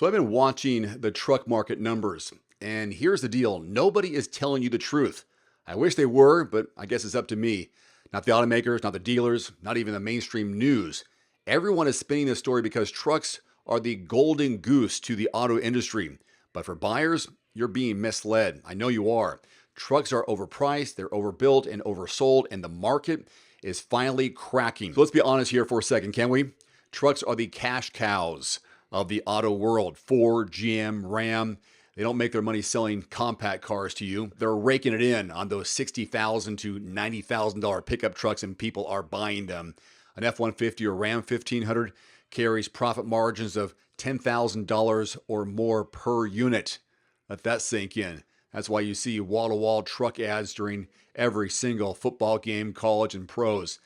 So I've been watching the truck market numbers, and here's the deal. Nobody is telling you the truth. I wish they were, but I guess it's up to me. Not the automakers, not the dealers, not even the mainstream news. Everyone is spinning this story because trucks are the golden goose to the auto industry. But for buyers, you're being misled. I know you are. Trucks are overpriced, they're overbuilt and oversold, and the market is finally cracking. So let's be honest here for a second, can we? Trucks are the cash cows of the auto world. Ford, GM, Ram. They don't make their money selling compact cars to you. They're raking it in on those $60,000 to $90,000 pickup trucks, and people are buying them. An F-150 or Ram 1500 carries profit margins of $10,000 or more per unit. Let that sink in. That's why you see wall-to-wall truck ads during every single football game, college and pros.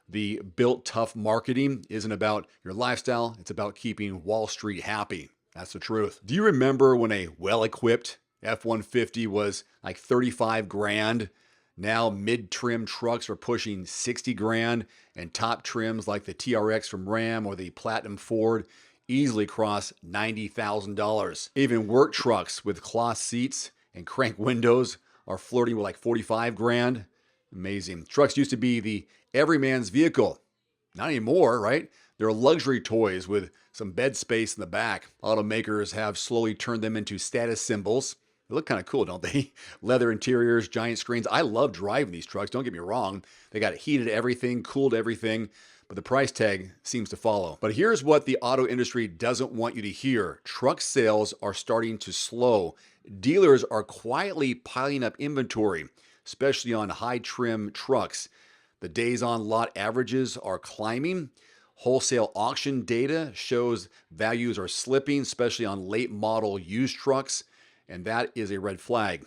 The built tough marketing isn't about your lifestyle, it's about keeping Wall Street happy. That's the truth. Do you remember when a well-equipped F-150 was like 35 grand? Now mid-trim trucks are pushing 60 grand, and top trims like the TRX from Ram or the Platinum Ford easily cross $90,000. Even work trucks with cloth seats and crank windows are flirting with like 45 grand. Amazing. Trucks used to be the everyman's vehicle. Not anymore, right? They're luxury toys with some bed space in the back. Automakers have slowly turned them into status symbols. They look kind of cool, don't they? Leather interiors, giant screens. I love driving these trucks, don't get me wrong. They got heated everything, cooled everything, but the price tag seems to follow. But here's what the auto industry doesn't want you to hear. Truck sales are starting to slow. Dealers are quietly piling up inventory, especially on high trim trucks. The days on lot averages are climbing. Wholesale auction data shows values are slipping, especially on late model used trucks, and that is a red flag.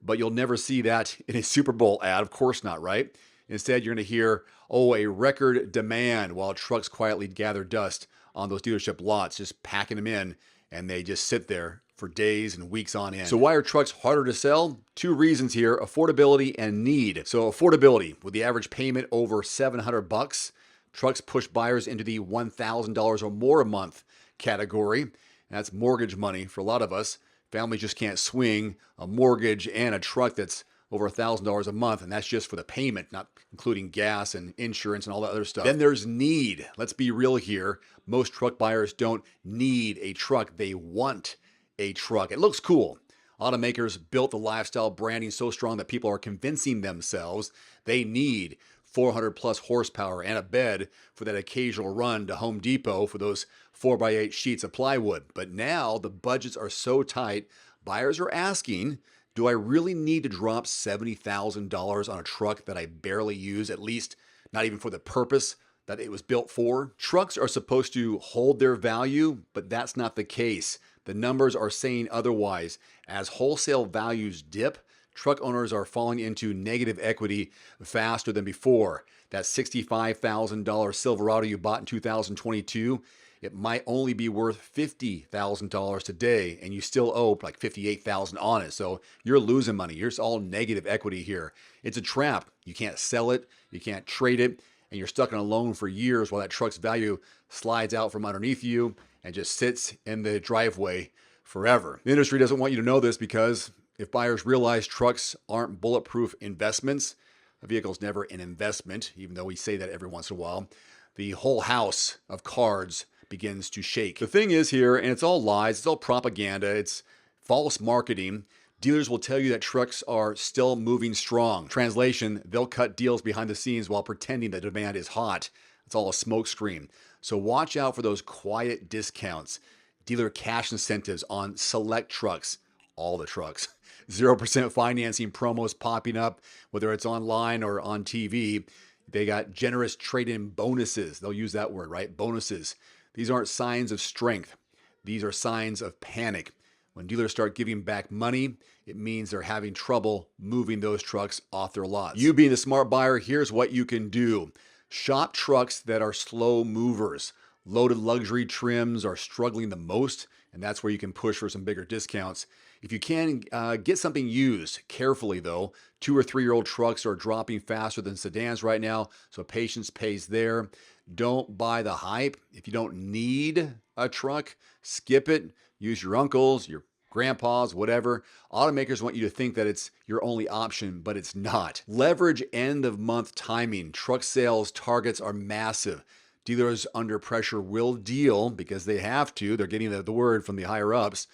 But you'll never see that in a Super Bowl ad, of course not, right? Instead, you're going to hear, a record demand while trucks quietly gather dust on those dealership lots, just packing them in, and they just sit there for days and weeks on end. So why are trucks harder to sell? Two reasons here: affordability and need. So affordability, with the average payment over $700, trucks push buyers into the $1,000 or more a month category. And that's mortgage money for a lot of us. Families just can't swing a mortgage and a truck that's over $1,000 a month, and that's just for the payment, not including gas and insurance and all that other stuff. Then there's need. Let's be real here. Most truck buyers don't need a truck. They want a truck. It looks cool. Automakers built the lifestyle branding so strong that people are convincing themselves they need 400 plus horsepower and a bed for that occasional run to Home Depot for those 4x8 sheets of plywood. But now the budgets are so tight, buyers are asking, do I really need to drop $70,000 on a truck that I barely use, at least not even for the purpose that it was built for? Trucks are supposed to hold their value, but that's not the case. The numbers are saying otherwise. As wholesale values dip, truck owners are falling into negative equity faster than before. That $65,000 Silverado you bought in 2022, it might only be worth $50,000 today, and you still owe like $58,000 on it. So you're losing money. You're just all negative equity here. It's a trap. You can't sell it, you can't trade it, and you're stuck on a loan for years while that truck's value slides out from underneath you and just sits in the driveway forever. The industry doesn't want you to know this because if buyers realize trucks aren't bulletproof investments, a vehicle's never an investment, even though we say that every once in a while, the whole house of cards begins to shake. The thing is here, and it's all lies, it's all propaganda, it's false marketing. Dealers will tell you that trucks are still moving strong. Translation, they'll cut deals behind the scenes while pretending that demand is hot. It's all a smokescreen. So watch out for those quiet discounts, dealer cash incentives on select trucks, all the trucks. 0% financing promos popping up, whether it's online or on TV. They got generous trade-in bonuses. They'll use that word, right? Bonuses. These aren't signs of strength. These are signs of panic. When dealers start giving back money, it means they're having trouble moving those trucks off their lots. You being a smart buyer, here's what you can do. Shop trucks that are slow movers. Loaded luxury trims are struggling the most, and that's where you can push for some bigger discounts. If you can, get something used carefully though. 2 or 3 year old trucks are dropping faster than sedans right now, so patience pays there. Don't buy the hype. If you don't need a truck, skip it. Use your uncles, your grandpas, whatever. Automakers want you to think that it's your only option, but it's not. Leverage end of month timing. Truck sales targets are massive. Dealers under pressure will deal because they have to. They're getting the word from the higher ups.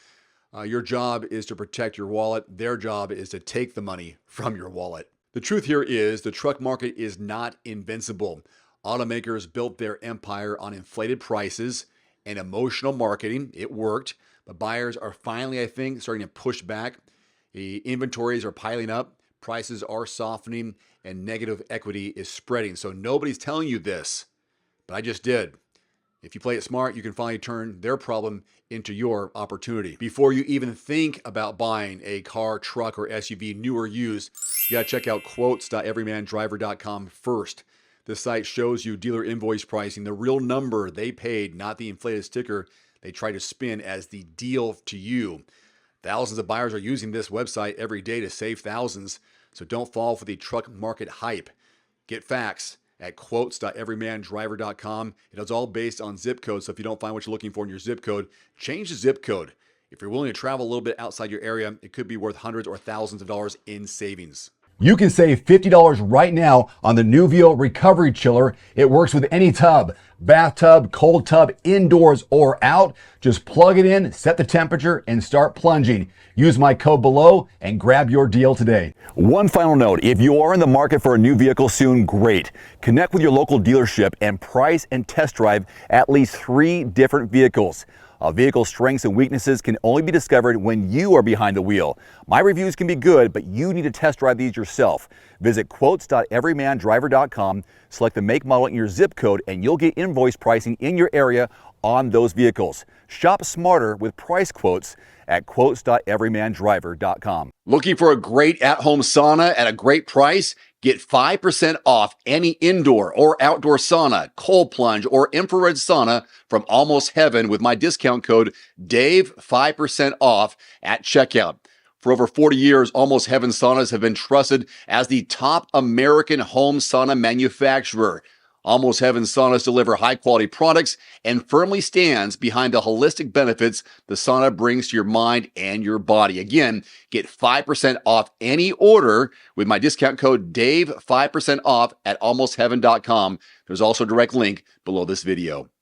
Your job is to protect your wallet. Their job is to take the money from your wallet. The truth here is the truck market is not invincible. Automakers built their empire on inflated prices and emotional marketing. It worked, but buyers are finally, I think, starting to push back. The inventories are piling up, prices are softening, and negative equity is spreading. So nobody's telling you this, but I just did. If you play it smart, you can finally turn their problem into your opportunity. Before you even think about buying a car, truck, or SUV, new or used, you gotta check out quotes.everymandriver.com first. This site shows you dealer invoice pricing, the real number they paid, not the inflated sticker they try to spin as the deal to you. Thousands of buyers are using this website every day to save thousands, so don't fall for the truck market hype. Get facts at quotes.everymandriver.com. It is all based on zip code, so if you don't find what you're looking for in your zip code, change the zip code. If you're willing to travel a little bit outside your area, it could be worth hundreds or thousands of dollars in savings. You can save $50 right now on the Nuvio Recovery Chiller. It works with any tub, bathtub, cold tub, indoors or out. Just plug it in, set the temperature, and start plunging. Use my code below and grab your deal today. One final note, if you are in the market for a new vehicle soon, great. Connect with your local dealership and price and test drive at least 3 different vehicles. A vehicle's strengths and weaknesses can only be discovered when you are behind the wheel. My reviews can be good, but you need to test drive these yourself. Visit quotes.everymandriver.com, select the make, model, and your zip code, and you'll get invoice pricing in your area on those vehicles. Shop smarter with price quotes at quotes.everymandriver.com. Looking for a great at-home sauna at a great price? Get 5% off any indoor or outdoor sauna, cold plunge, or infrared sauna from Almost Heaven with my discount code DAVE, 5% off at checkout. For over 40 years, Almost Heaven saunas have been trusted as the top American home sauna manufacturer. Almost Heaven saunas deliver high-quality products and firmly stands behind the holistic benefits the sauna brings to your mind and your body. Again, get 5% off any order with my discount code DAVE, 5% off at almostheaven.com. There's also a direct link below this video.